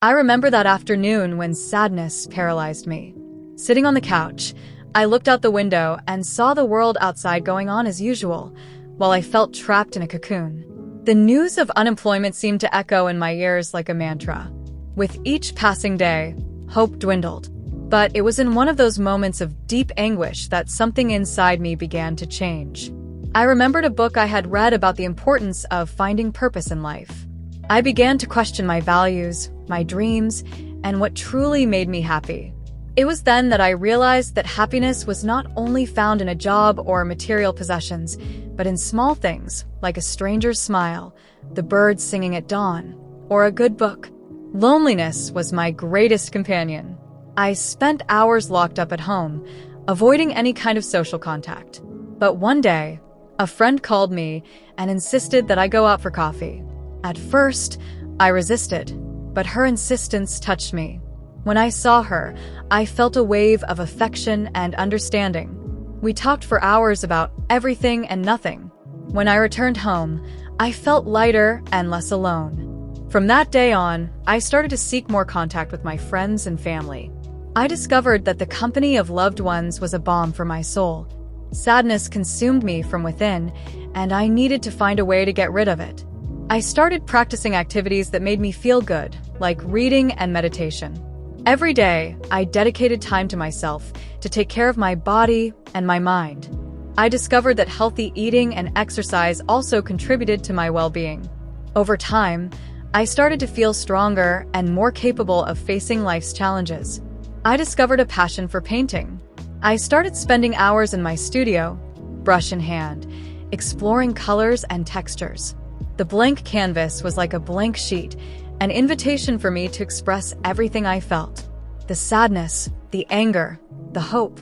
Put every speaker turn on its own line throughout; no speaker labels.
I remember that afternoon when sadness paralyzed me. Sitting on the couch, I looked out the window and saw the world outside going on as usual, while I felt trapped in a cocoon. The news of unemployment seemed to echo in my ears like a mantra. With each passing day, hope dwindled. But it was in one of those moments of deep anguish that something inside me began to change. I remembered a book I had read about the importance of finding purpose in life. I began to question my values, my dreams, and what truly made me happy. It was then that I realized that happiness was not only found in a job or material possessions, but in small things like a stranger's smile, the birds singing at dawn, or a good book. Loneliness was my greatest companion. I spent hours locked up at home, avoiding any kind of social contact. But one day, a friend called me and insisted that I go out for coffee. At first, I resisted, but her insistence touched me. When I saw her, I felt a wave of affection and understanding. We talked for hours about everything and nothing. When I returned home, I felt lighter and less alone. From that day on, I started to seek more contact with my friends and family. I discovered that the company of loved ones was a balm for my soul. Sadness consumed me from within, and I needed to find a way to get rid of it. I started practicing activities that made me feel good, like reading and meditation. Every day, I dedicated time to myself to take care of my body and my mind. I discovered that healthy eating and exercise also contributed to my well-being. Over time, I started to feel stronger and more capable of facing life's challenges. I discovered a passion for painting. I started spending hours in my studio, brush in hand, exploring colors and textures. The blank canvas was like a blank sheet, an invitation for me to express everything I felt. The sadness, the anger, the hope,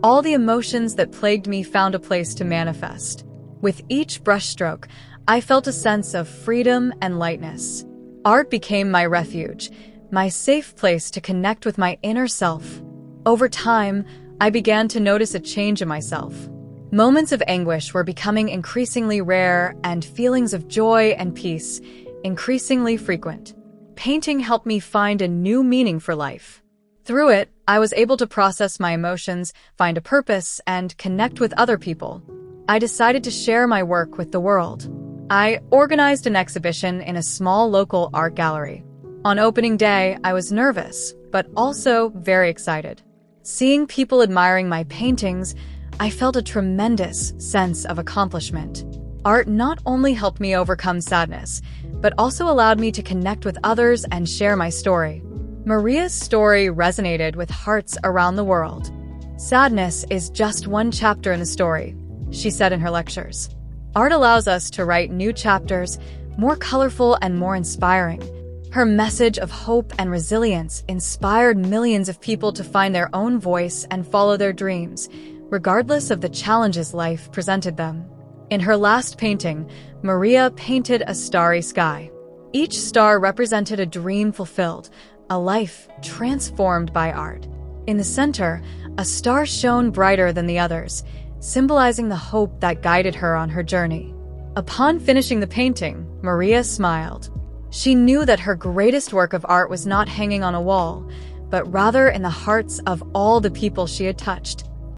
all the emotions that plagued me found a place to manifest. With each brushstroke, I felt a sense of freedom and lightness. Art became my refuge, my safe place to connect with my inner self. Over time, I began to notice a change in myself. Moments of anguish were becoming increasingly rare and feelings of joy and peace increasingly frequent. Painting helped me find a new meaning for life. Through it, I was able to process my emotions, find a purpose, and connect with other people. I decided to share my work with the world. I organized an exhibition in a small local art gallery. On opening day, I was nervous, but also very excited. Seeing people admiring my paintings, I felt a tremendous sense of accomplishment. Art not only helped me overcome sadness, but also allowed me to connect with others and share my story. Maria's story resonated with hearts around the world. Sadness is just one chapter in the story, she said in her lectures. Art allows us to write new chapters, more colorful and more inspiring. Her message of hope and resilience inspired millions of people to find their own voice and follow their dreams, regardless of the challenges life presented them. In her last painting, Maria painted a starry sky. Each star represented a dream fulfilled, a life transformed by art. In the center, a star shone brighter than the others, symbolizing the hope that guided her on her journey. Upon finishing the painting, Maria smiled. She knew that her greatest work of art was not hanging on a wall, but rather in the hearts of all the people she had touched.